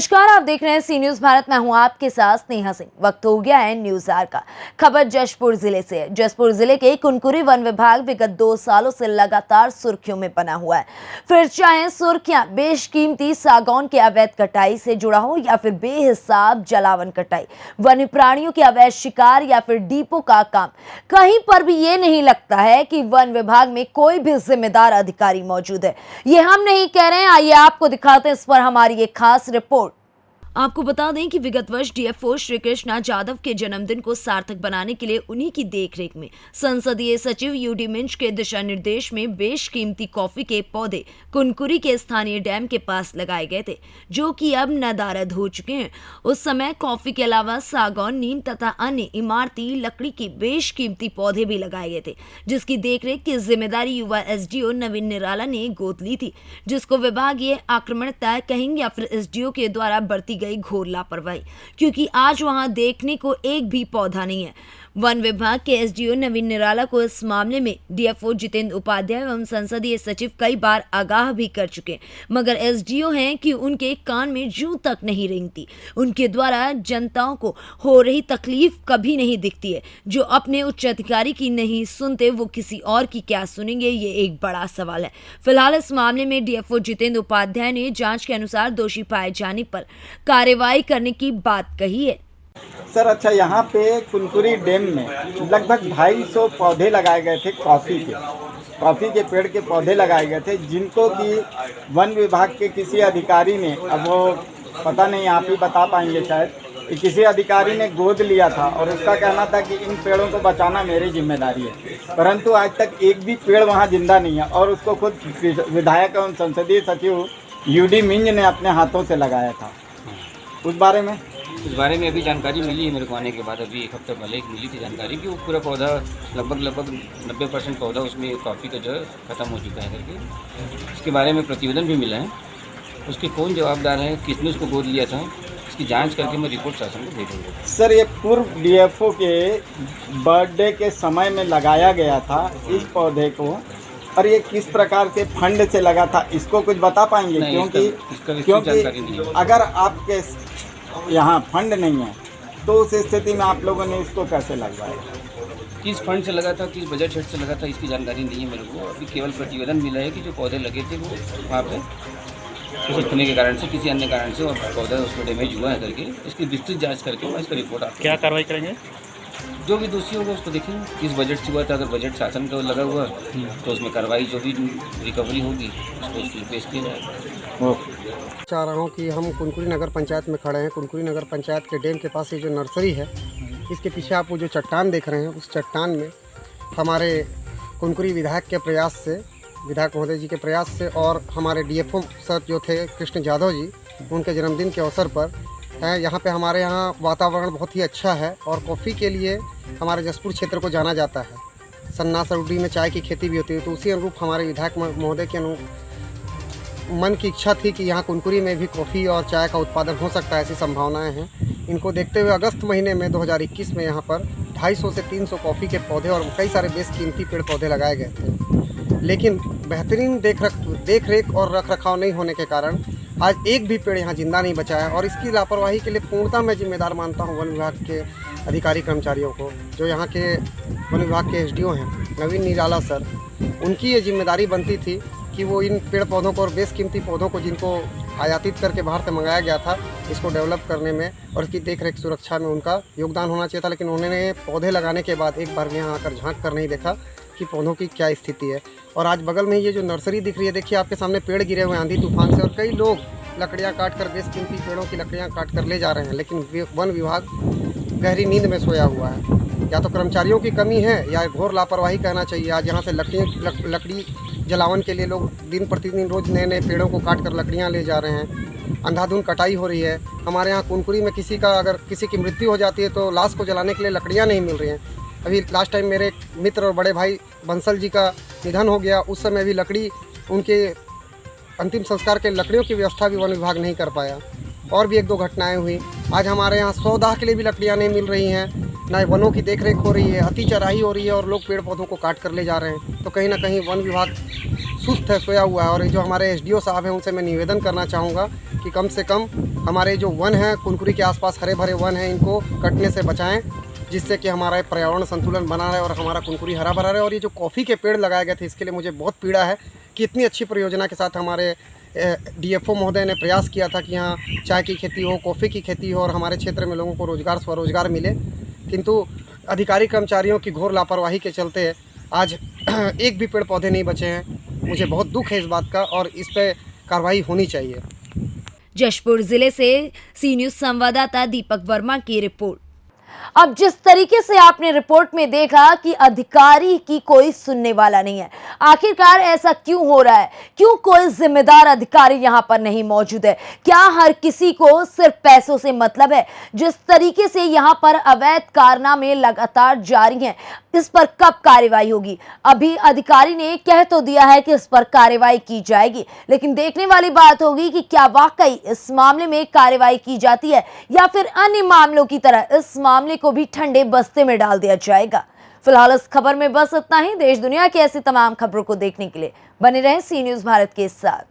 नमस्कार, आप देख रहे हैं सी न्यूज भारत। मैं हूं आपके साथ स्नेहा सिंह। वक्त हो गया है न्यूज आवर का। खबर जशपुर जिले से है। जशपुर जिले के कुनकुरी वन विभाग विगत 2 सालों से लगातार सुर्खियों में बना हुआ है। फिर चाहे सुर्खियां बेशकीमती सागौन के अवैध कटाई से जुड़ा हो या फिर बेहिसाब जलावन कटाई, वन्य प्राणियों के अवैध शिकार या फिर डिपो का काम, कहीं पर भी ये नहीं लगता है कि वन विभाग में कोई भी जिम्मेदार अधिकारी मौजूद है। ये हम नहीं कह रहे हैं, आइए आपको दिखाते हैं इस पर हमारी एक खास रिपोर्ट। आपको बता दें कि विगत वर्ष डीएफओ श्री कृष्णा जाधव के जन्मदिन को सार्थक बनाने के लिए उन्हीं की देखरेख में संसदीय सचिव यूडी मिंज के दिशा निर्देश में बेशकीमती कॉफी के पौधे कुनकुरी के स्थानीय डैम के पास लगाए गए थे, जो कि अब नदारद हो चुके हैं। उस समय कॉफी के अलावा सागौन, नीम तथा अन्य इमारती लकड़ी के बेशकीमती पौधे भी लगाए गए थे, जिसकी देखरेख की जिम्मेदारी युवा एसडीओ नवीन निराला ने गोद ली थी, जिसको विभागीय आक्रामकता कहेंगे या फिर एसडीओ के द्वारा बरती गई घोर लापरवाही, क्योंकि आज वहां देखने को एक भी पौधा नहीं है। वन विभाग के एसडीओ नवीन निराला को इस मामले में डीएफओ जितेंद्र उपाध्याय एवं संसदीय सचिव कई बार आगाह भी कर चुके, मगर एसडीओ हैं कि उनके कान में जूं तक नहीं रेंगती। उनके द्वारा जनताओं को हो रही तकलीफ कभी नहीं दिखती है। जो अपने उच्च अधिकारी की नहीं सुनते, वो किसी और की क्या सुनेंगे, ये एक बड़ा सवाल है। फिलहाल इस मामले में डीएफओ जितेंद्र उपाध्याय ने जांच के अनुसार दोषी पाए जाने पर कार्रवाई करने की बात कही है। सर अच्छा, यहाँ पे कुनकुरी डैम में लगभग 250 पौधे लगाए गए थे। कॉफ़ी के पेड़ के पौधे लगाए गए थे, जिनको कि वन विभाग के किसी अधिकारी ने, अब वो पता नहीं आप ही बता पाएंगे शायद, कि किसी अधिकारी ने गोद लिया था और उसका कहना था कि इन पेड़ों को बचाना मेरी जिम्मेदारी है। परंतु आज तक एक भी पेड़ वहाँ जिंदा नहीं है और उसको खुद विधायक एवं संसदीय सचिव यूडी मिंज ने अपने हाथों से लगाया था। उस बारे में अभी जानकारी मिली है मेरे को आने के बाद। अभी एक हफ्ते पहले मिली थी जानकारी कि वो पूरा पौधा लगभग 90% पौधा उसमें कॉफ़ी का जो है ख़त्म हो चुका है करके। इसके बारे में प्रतिवेदन भी मिला है। उसके कौन जवाबदार है, किसने उसको गोद लिया था, इसकी जांच करके मैं रिपोर्ट शासन को भेजूँगा। सर ये पूर्व डीएफओ के बर्थडे के समय में लगाया गया था इस पौधे को, और ये किस प्रकार से फंड से लगा था, इसको कुछ बता पाएंगे? क्योंकि अगर आपके यहाँ फंड नहीं है तो उस स्थिति में आप लोगों ने इसको कैसे लगवाया? किस फंड से लगा था, किस बजट सेट से लगा था, इसकी जानकारी नहीं है मेरे को। अभी केवल प्रतिवेदन मिला है कि जो पौधे लगे थे वो वहाँ पे सूखने के कारण से, किसी अन्य कारण से, और पौधा उसमें डैमेज हुआ है करके इसकी विस्तृत जाँच करके मैं इसका रिपोर्ट आपको। क्या कार्रवाई करेंगे? जो भी दोषी होगा उसको देखेंगे किस बजट से हुआ था। अगर बजट शासन का लगा हुआ तो उसमें कार्रवाई जो भी रिकवरी होगी उसको उसके पेश किया जाएगा। चाह रहा हूँ कि हम कुनकुरी नगर पंचायत में खड़े हैं। कुनकुरी नगर पंचायत के डैम के पास ये जो नर्सरी है, इसके पीछे आप वो जो चट्टान देख रहे हैं, उस चट्टान में हमारे कुनकुरी विधायक के प्रयास से, विधायक महोदय जी के प्रयास से, और हमारे डीएफओ सर जो थे कृष्ण जाधव जी, उनके जन्मदिन के अवसर पर है। यहाँ पे हमारे यहाँ वातावरण बहुत ही अच्छा है और कॉफ़ी के लिए हमारे जशपुर क्षेत्र को जाना जाता है। सन्ना सरुडी में चाय की खेती भी होती है, तो उसी अनुरूप हमारे विधायक महोदय के मन की इच्छा थी कि यहाँ कुनकुरी में भी कॉफ़ी और चाय का उत्पादन हो सकता है, ऐसी संभावनाएं हैं। इनको देखते हुए अगस्त महीने में 2021 में यहाँ पर 250 से 300 कॉफ़ी के पौधे और कई सारे बेशकीमती पेड़ पौधे लगाए गए थे, लेकिन बेहतरीन देख रेख और रख रखाव नहीं होने के कारण आज एक भी पेड़ यहाँ जिंदा नहीं बचा है। और इसकी लापरवाही के लिए पूर्णतः मैं जिम्मेदार मानता हूँ वन विभाग के अधिकारी कर्मचारियों को। जो यहाँ के वन विभाग के एसडीओ हैं नवीन निराला सर, उनकी ये जिम्मेदारी बनती थी कि वो इन पेड़ पौधों को और बेशकीमती पौधों को, जिनको आयातित करके बाहर से मंगाया गया था, इसको डेवलप करने में और इसकी देखरेख सुरक्षा में उनका योगदान होना चाहिए था। लेकिन उन्होंने पौधे लगाने के बाद एक बार भी यहाँ आकर झांक कर नहीं देखा कि पौधों की क्या स्थिति है। और आज बगल में ये जो नर्सरी दिख रही है, देखिए आपके सामने पेड़ गिरे हुए आंधी तूफान से, और कई लोग लकड़ियाँ काट कर, बेशकीमती पेड़ों की लकड़ियाँ काट कर ले जा रहे हैं, लेकिन वन विभाग गहरी नींद में सोया हुआ है। या तो कर्मचारियों की कमी है या घोर लापरवाही कहना चाहिए। आज यहाँ से लकड़ी जलावन के लिए लोग दिन प्रतिदिन रोज़ नए नए पेड़ों को काट कर लकड़ियाँ ले जा रहे हैं। अंधाधुंध कटाई हो रही है। हमारे यहाँ कुनकुरी में अगर किसी की मृत्यु हो जाती है तो लाश को जलाने के लिए लकड़ियाँ नहीं मिल रही हैं। अभी लास्ट टाइम मेरे मित्र और बड़े भाई बंसल जी का निधन हो गया, उस समय भी लकड़ी, उनके अंतिम संस्कार के लकड़ियों की व्यवस्था भी वन विभाग नहीं कर पाया। और भी 1-2 घटनाएं हुई। आज हमारे यहाँ 100 दाह के लिए भी लकड़ियाँ नहीं मिल रही हैं, न वनों की देखरेख हो रही है, अति चराई हो रही है और लोग पेड़ पौधों को काट कर ले जा रहे हैं। तो कहीं ना कहीं वन विभाग सुस्त है, सोया हुआ है। और जो हमारे एसडीओ साहब हैं, उनसे मैं निवेदन करना चाहूँगा कि कम से कम हमारे जो वन हैं कुनकुरी के आसपास हरे भरे वन हैं इनको कटने से बचाएं, जिससे कि हमारा पर्यावरण संतुलन बना रहे और हमारा कुनकुरी हरा भरा रहे। और ये जो कॉफ़ी के पेड़ लगाए गए थे इसके लिए मुझे बहुत पीड़ा है कि इतनी अच्छी परियोजना के साथ हमारे डीएफओ महोदय ने प्रयास किया था कि यहाँ चाय की खेती हो, कॉफ़ी की खेती हो और हमारे क्षेत्र में लोगों को रोज़गार स्वरोज़गार मिले, किंतु अधिकारी कर्मचारियों की घोर लापरवाही के चलते आज एक भी पेड़ पौधे नहीं बचे हैं। मुझे बहुत दुख है इस बात का और इस पर कार्रवाई होनी चाहिए। जशपुर जिले से सी न्यूज़ संवाददाता दीपक वर्मा की रिपोर्ट। अब जिस तरीके से आपने रिपोर्ट में देखा कि अधिकारी की कोई सुनने वाला नहीं है, आखिरकार ऐसा क्यों हो रहा है? क्यों कोई जिम्मेदार अधिकारी यहां पर नहीं मौजूद है? क्या हर किसी को सिर्फ पैसों से मतलब है? जिस तरीके से यहां पर अवैध कारनामे लगातार जारी हैं, इस पर कब कार्रवाई होगी? अभी अधिकारी ने कह तो दिया है कि इस पर कार्रवाई की जाएगी, लेकिन देखने वाली बात होगी कि क्या वाकई इस मामले में कार्रवाई की जाती है या फिर अन्य मामलों की तरह इस मामले को भी ठंडे बस्ते में डाल दिया जाएगा। फिलहाल इस खबर में बस इतना ही। देश दुनिया की ऐसी तमाम खबरों को देखने के लिए बने रहें सी न्यूज़ भारत के साथ।